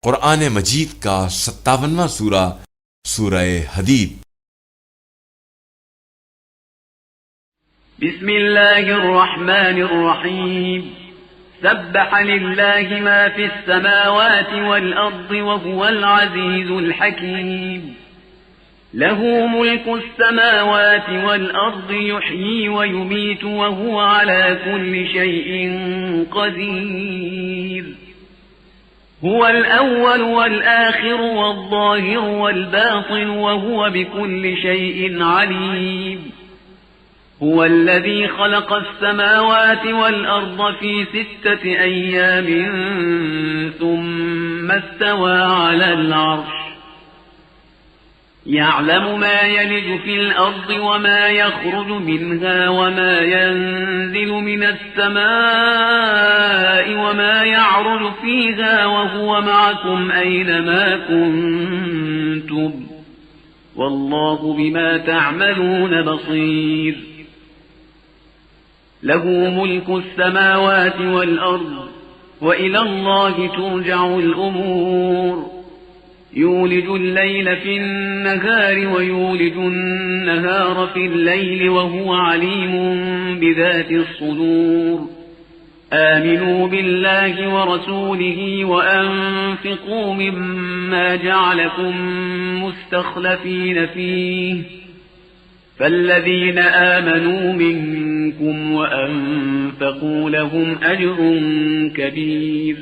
कुरान मजीद का 57वां सूरा सूरह हदीद। बिस्मिल्लाहिर्रहमानिर्रहीम। सब्बह लिल्लाहि मा फिस समावाति वल अर्दि व हुवल अज़ीज़ुल हकीम। लहू मुल्कुस समावाति वल अर्दि युह्यी व युमीतु व हुव अला कुल्लि शैइन क़दीर। हुवल अव्वल वल आखिर वल ज़ाहिर वल बातिन व हुव बिकुल्लि शैइन अलीम। هو الذي خلق السماوات والأرض في 6 أيام ثم استوى على العرش يعلم ما يلج في الأرض وما يخرج منها وما ينزل من السماء وما يعرج فيها وهو معكم أينما كنتم والله بما تعملون بصير. له ملك السماوات والأرض وإلى الله ترجع الأمور. يولج الليل في النهار ويولج النهار في الليل وهو عليم بذات الصدور. آمنوا بالله ورسوله وأنفقوا مما جعلكم مستخلفين فيه فالذين آمنوا منكم وأنفقوا لهم أجر كبير.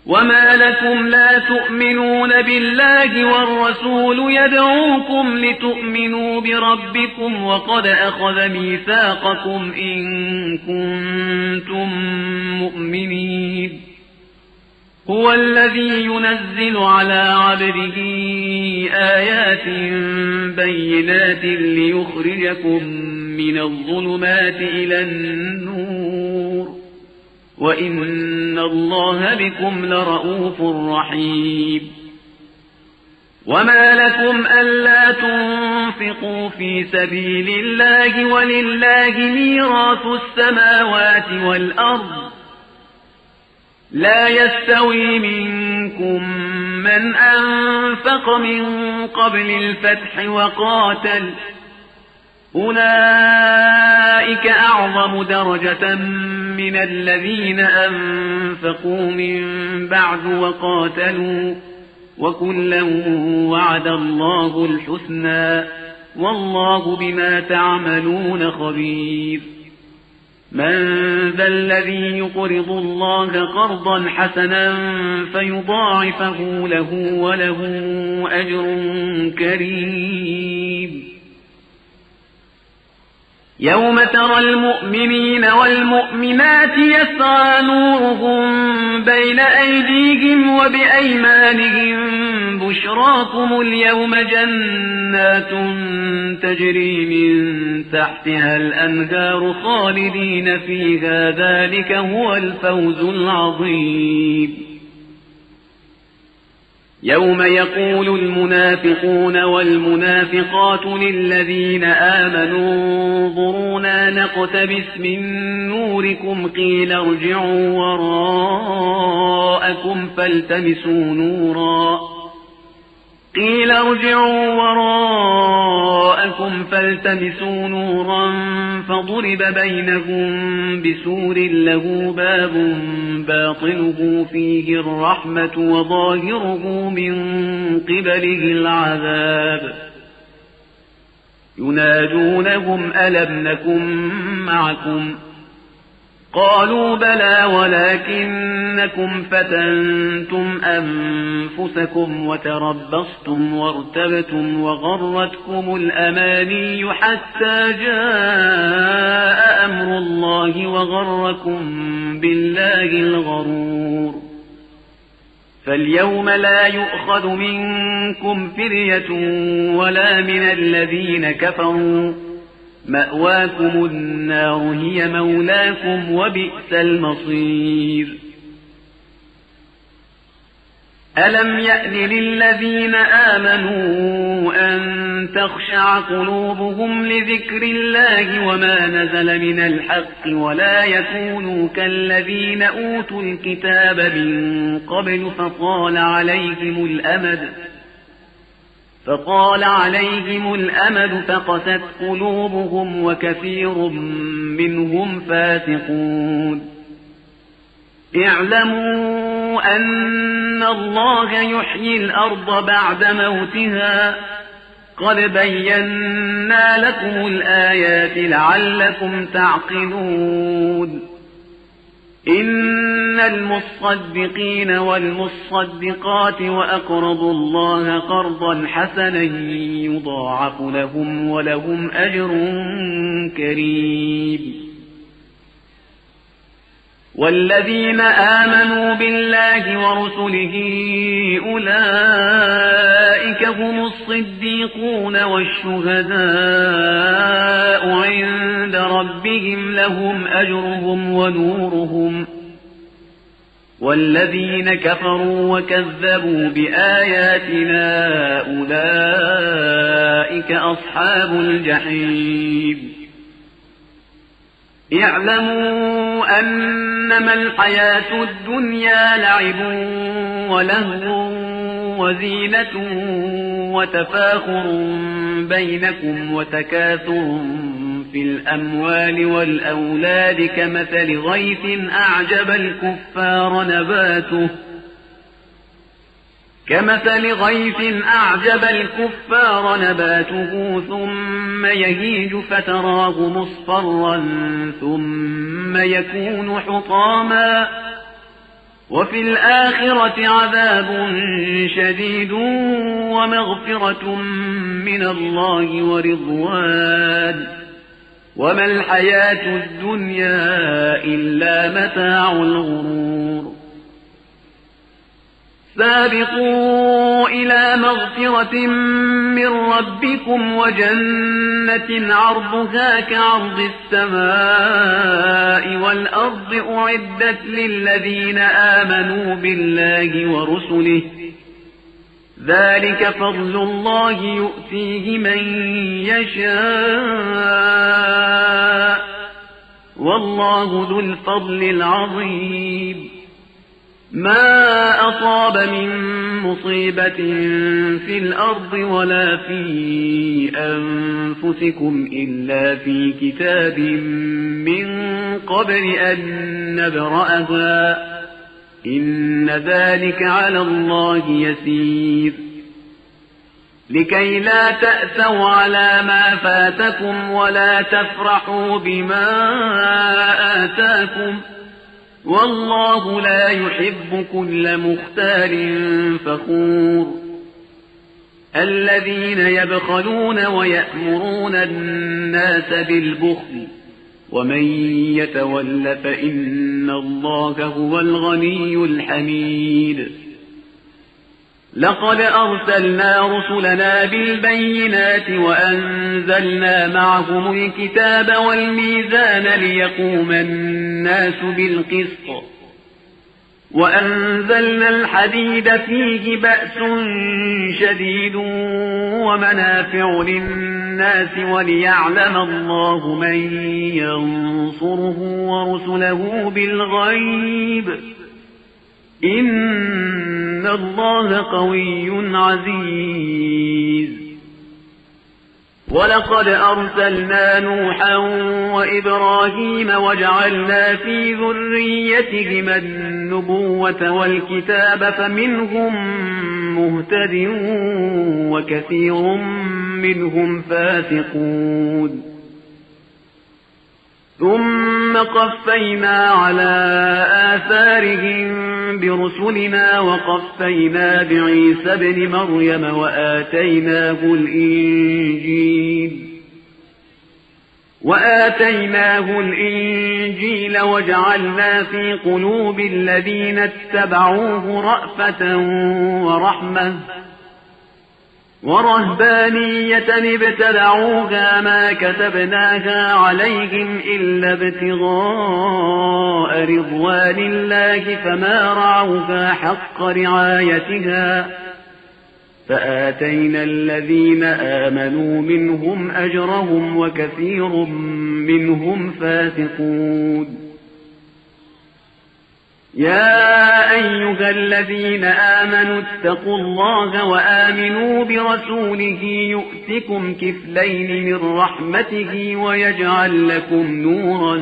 وما لكم لا تؤمنون بالله والرسول يدعوكم لتؤمنوا بربكم وقد أخذ ميثاقكم إن كنتم مؤمنين. هو الذي ينزل على عبده آيات بينات ليخرجكم من الظلمات إلى النور وإن الله بكم لرؤوف رحيم. وما لكم ألا تنفقوا في سبيل الله ولله ميراث السماوات والأرض لا يستوي منكم من أنفق من قبل الفتح وقاتل أولئك أعظم درجة من الذين أنفقوا من بعد وقاتلوا وكلا وعد الله الحسنى والله بما تعملون خبير. من ذا الذي يقرض الله قرضا حسنا فيضاعفه له وله أجر كريم. يوم ترى المؤمنين والمؤمنات يسعى نورهم بين أيديهم وبأيمانهم بشراكم اليوم جنات تجري من تحتها الأنهار خالدين فيها ذلك هو الفوز العظيم. يوم يقول المنافقون والمنافقات للذين آمنوا انظرونا نقتبس من نوركم قيل ارجعوا وراءكم فالتمسوا نورا فضرب بينهم بسور له باب باطنه فيه الرحمة وظاهره من قبله العذاب. ينادونهم ألم نكن معكم قالوا بلى ولكنكم فتنتم أنفسكم وتربصتم وارتبتم وغرتكم الأماني حتى جاء أمر الله وغركم بالله الغرور. فاليوم لا يؤخذ منكم فدية ولا من الذين كفروا مأواكم النار هي مولاكم وبئس المصير. ألم يأن للذين آمنوا أن تخشع قلوبهم لذكر الله وما نزل من الحق ولا يكونوا كالذين أوتوا الكتاب من قبل فطال عليهم الأمد فقست قلوبهم وكثير منهم فاسقون اعلموا أن الله يحيي الأرض بعد موتها قد بينا لكم الآيات لعلكم تعقلون إن المصدقين والمصدقات وأقرضوا الله قرضا حسنا يضاعف لهم ولهم أجر كريم والذين آمنوا بالله ورسله أولئك هم الصديقون والشهداء عند ربهم لهم أجرهم ونورهم والذين كفروا وكذبوا بآياتنا أولئك أصحاب الجحيم اعلموا أنما الحياة الدنيا لعب ولهو وزينة وتفاخر بينكم وتكاثر في الأموال والأولاد كمثل غيث أعجب الكفار نباته ثم يهيج فتراه مصفرا ثم يكون حطاما وفي الآخرة عذاب شديد ومغفرة من الله ورضوان وما الحياة الدنيا إلا متاع الغرور سابقوا إلى مغفرة من ربكم وجنة عرضها كعرض السماء والأرض أعدت للذين آمنوا بالله ورسله ذلك فضل الله يؤتيه من يشاء والله ذو الفضل العظيم ما أصاب من مصيبة في الأرض ولا في أنفسكم إلا في كتاب من قبل أن نبرأها إن ذلك على الله يسير لكي لا تأسوا على ما فاتكم ولا تفرحوا بما آتاكم والله لا يحب كل مختال فخور الذين يبخلون ويأمرون الناس بالبخل ومن يتول فإن الله هو الغني الحميد لقد أرسلنا رسلنا بالبينات وأنزلنا معهم الكتاب والميزان ليقوم الناس بالقسط وأنزلنا الحديد فيه بأس شديد ومنافع للناس وليعلم الله من ينصره ورسله بالغيب إن الله قوي عزيز ولقد أرسلنا نوحا وإبراهيم وجعلنا في ذريتهما النبوة والكتاب فمنهم مهتد وكثير منهم فاسقون ثم قفينا على آثارهم برسلنا وقفينا بعيسى ابن مريم وآتيناه الإنجيل وجعلنا في قلوب الذين اتبعوه رأفة ورحمة ورهبانية ابتدعوها ما كتبناها عليهم إلا ابتغاء رضوان الله فما رعوها حق رعايتها فآتينا الذين آمنوا منهم أجرهم وكثير منهم فاسقون. يا أيها الذين آمنوا اتقوا الله وآمنوا برسوله يؤتكم كفلين من رحمته ويجعل لكم نورا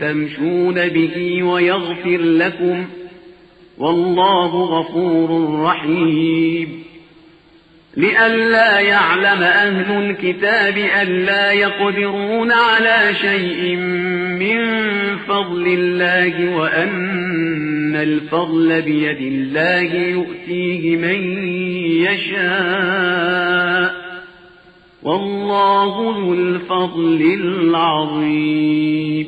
تمشون به ويغفر لكم والله غفور رحيم. لئلا يعلم أهل الكتاب ألا يقدرون على شيء من فضل الله وأن الفضل بيد الله يؤتيه من يشاء والله ذو الفضل العظيم.